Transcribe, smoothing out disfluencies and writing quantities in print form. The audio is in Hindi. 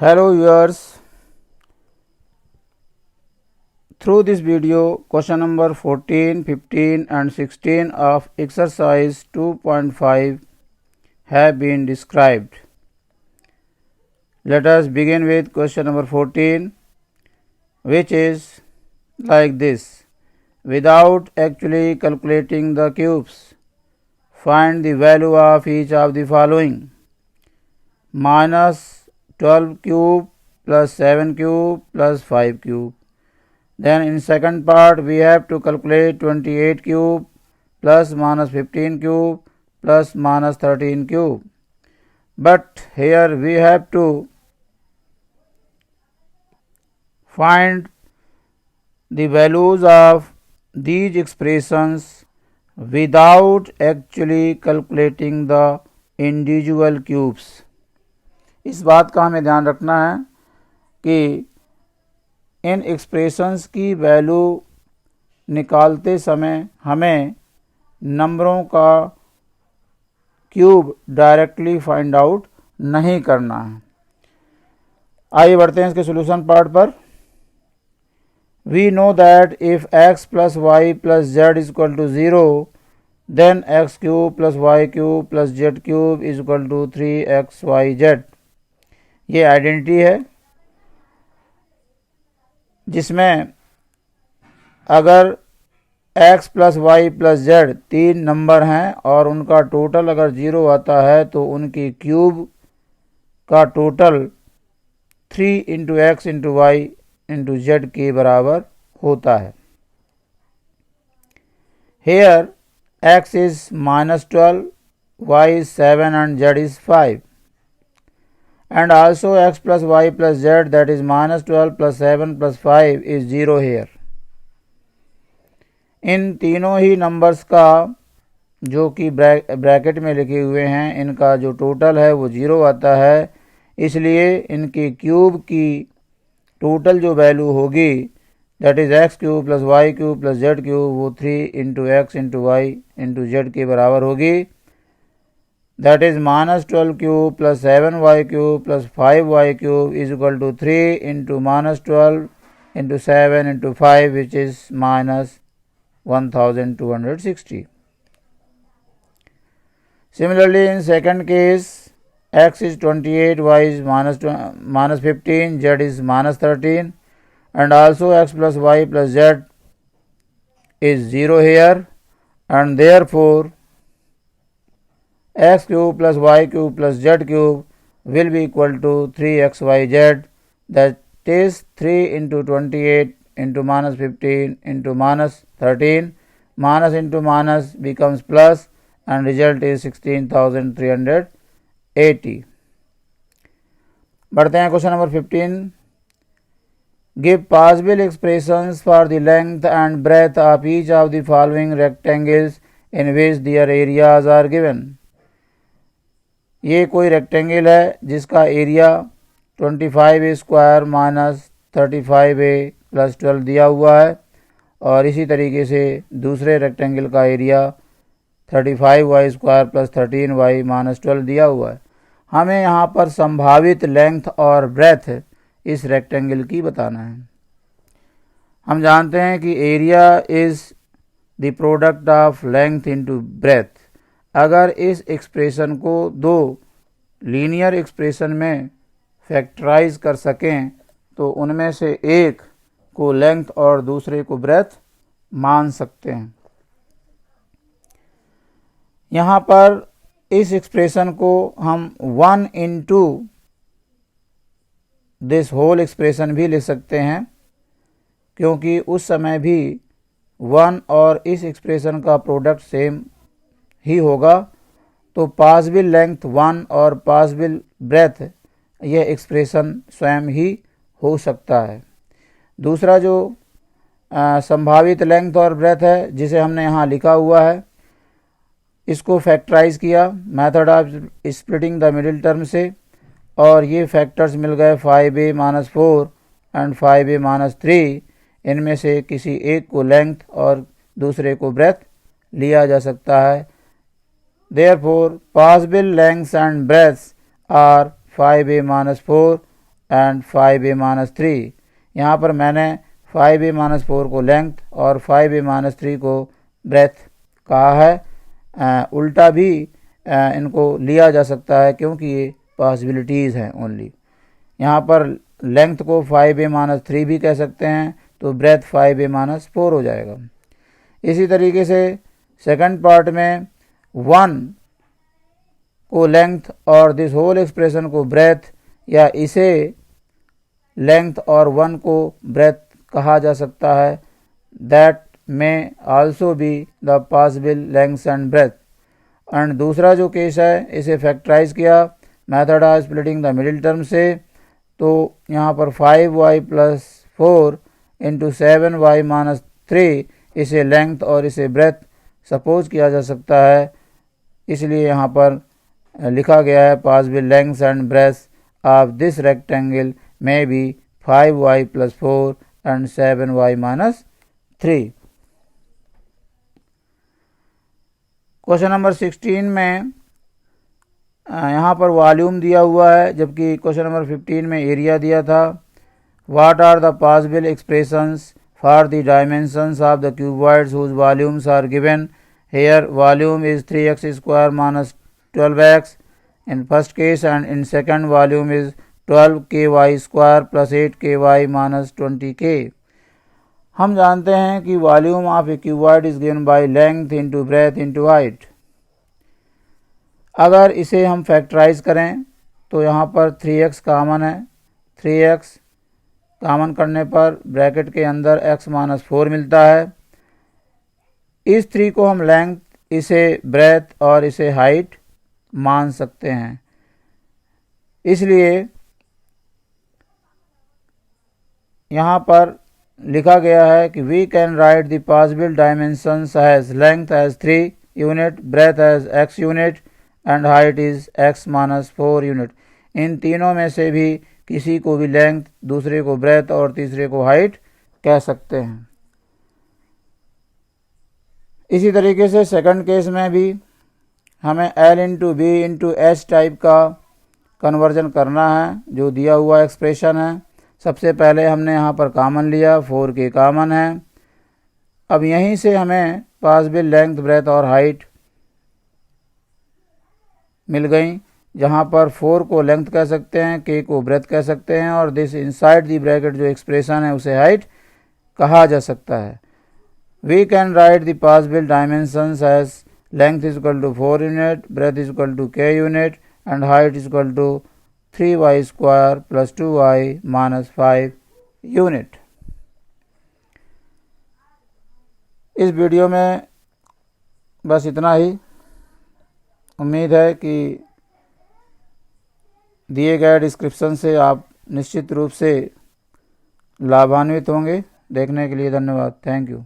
Hello viewers, through this video question number 14, 15 and 16 of exercise 2.5 have been described. Let us begin with question number 14, which is like this: without actually calculating the cubes, find the value of each of the following: minus 12 cube plus 7 cube plus 5 cube. Then in second part we have to calculate 28 cube plus minus 15 cube plus minus 13 cube. But here we have to find the values of these expressions without actually calculating the individual cubes. इस बात का हमें ध्यान रखना है कि इन एक्सप्रेशंस की वैल्यू निकालते समय हमें नंबरों का क्यूब डायरेक्टली फाइंड आउट नहीं करना है। आइए बढ़ते हैं इसके सॉल्यूशन पार्ट पर। We know that if x plus Y plus Z is equal to 0 then X cube plus Y cube plus Z cube is equal to 3xyz। ये आइडेंटिटी है जिसमें अगर x plus Y plus Z तीन नंबर हैं और उनका टोटल अगर 0 आता है तो उनकी क्यूब का total 3 into X into Y into Z के बराबर होता है। Here x is -12, y is 7 and z is 5, and also x plus y plus z, that is -12 plus 7 plus 5 is 0 here. इन तीनों ही नंबर्स का जो कि ब्रैकेट में लिखे हुए हैं इनका जो टोटल है वो 0 आता है, इसलिए इनकी क्यूब की टोटल जो वैल्यू होगी that is X cube plus Y cube plus Z cube वो 3 into X into Y into Z के बराबर होगी। That is -12 cube plus 7y cube plus 5y cube is equal to 3 into -12 into 7 into 5, which is -1260. Similarly, in second case, x is 28, y is -15, z is -13, and also x plus y plus z is 0 here, and therefore x cube plus y cube plus z cube will be equal to 3xyz, that is 3 into 28 into -15 into -13, minus into minus becomes plus, and result is 16,380. बढ़ते हैं question number 15। Give possible expressions for the length and breadth of each of the following rectangles in which their areas are given. ये कोई रेक्टेंगल है जिसका area 25a square minus 35a plus 12 दिया हुआ है, और इसी तरीके से दूसरे रेक्टेंगल का area 35y square plus 13y minus 12 दिया हुआ है। हमें यहाँ पर संभावित लेंथ और ब्रेथ इस रेक्टेंगल की बताना है। हम जानते हैं कि area is the product of length into breadth. अगर इस एक्सप्रेशन को दो लीनियर एक्सप्रेशन में फैक्टराइज कर सकें तो उनमें से एक को लेंथ और दूसरे को ब्रेथ मान सकते हैं। यहाँ पर इस एक्सप्रेशन को हम 1 इंटू दिस होल एक्सप्रेशन भी लिख सकते हैं, क्योंकि उस समय भी 1 और इस एक्सप्रेशन का प्रोडक्ट सेम ही होगा, तो पॉसिबल लेंथ 1 और पॉसिबल ब्रेथ यह एक्सप्रेशन स्वयं ही हो सकता है। दूसरा जो संभावित लेंथ और ब्रेथ है जिसे हमने यहाँ लिखा हुआ है, इसको फैक्टराइज किया method of splitting the middle term से, और ये फैक्टर्स मिल गए 5a-4 एंड 5a-3। इनमें से किसी एक को लेंथ और दूसरे को ब्रेथ लिया जा सकता है। Therefore, possible lengths and breadths are 5a-4 and 5a minus 3। यहाँ पर मैंने 5a minus 4 को लेंथ और 5a minus 3 को ब्रेथ कहा है। उल्टा भी इनको लिया जा सकता है क्योंकि ये पॉसिबिलिटीज़ हैं ओनली। यहाँ पर लेंथ को 5a minus 3 भी कह सकते हैं, तो ब्रेथ 5a minus 4 हो जाएगा। इसी तरीके से सेकंड पार्ट में 1 को लेंथ और दिस होल एक्सप्रेशन को ब्रेथ, या इसे लेंथ और 1 को ब्रेथ कहा जा सकता है। दैट में also be the possible lengths and breadth. And दूसरा जो केस है, इसे फैक्टराइज किया method of splitting the middle term से, तो यहाँ पर 5y plus 4 into 7y minus 3 इसे लेंथ और इसे ब्रेथ सपोज किया जा सकता है। इसलिए यहाँ पर लिखा गया है possible lengths and breadth of this rectangle may be 5y plus 4 and 7y minus 3। Question number 16 में यहाँ पर वॉल्यूम दिया हुआ है, जबकि क्वेश्चन नंबर 15 में एरिया दिया था। What are the possible expressions for the dimensions of the cuboids whose volumes are given here. Volume is 3x square minus 12x in first case, and in second volume is 12ky square plus 8ky minus 20k। हम जानते हैं कि volume of A cuboid is given by length into breadth into height. अगर इसे हम फैक्टराइज करें तो यहाँ पर 3x कॉमन है, 3x कॉमन करने पर ब्रैकेट के अंदर x माइनस 4 मिलता है। इस 3 को हम लेंथ, इसे ब्रेथ और इसे हाइट मान सकते हैं। इसलिए यहाँ पर लिखा गया है कि we can write the possible dimensions as length as 3 unit, breadth as x unit and height is x minus 4 unit. इन तीनों में से भी किसी को भी लेंथ, दूसरे को ब्रेथ और तीसरे को हाइट कह सकते हैं। इसी तरीके से सेकंड केस में भी हमें L into B into H type का कन्वर्जन करना है, जो दिया हुआ एक्सप्रेशन है। सबसे पहले हमने यहाँ पर कॉमन लिया, 4k कॉमन है। अब यहीं से हमें पॉसिबल लेंथ, ब्रेथ और हाइट मिल गई, जहाँ पर 4 को लेंथ कह सकते हैं, k को ब्रेथ कह सकते हैं, और दिस इनसाइड दी ब्रैकेट जो एक्सप्रेशन है उसे हाइट कहा जा सकता है। We can write the possible dimensions as length is equal to 4 unit, breadth is equal to k unit and height is equal to 3y square plus 2y minus 5 unit। इस वीडियो में बस इतना ही। उम्मीद है कि दिए गए डिस्क्रिप्शन से आप निश्चित रूप से लाभान्वित होंगे। देखने के लिए धन्यवाद। Thank you.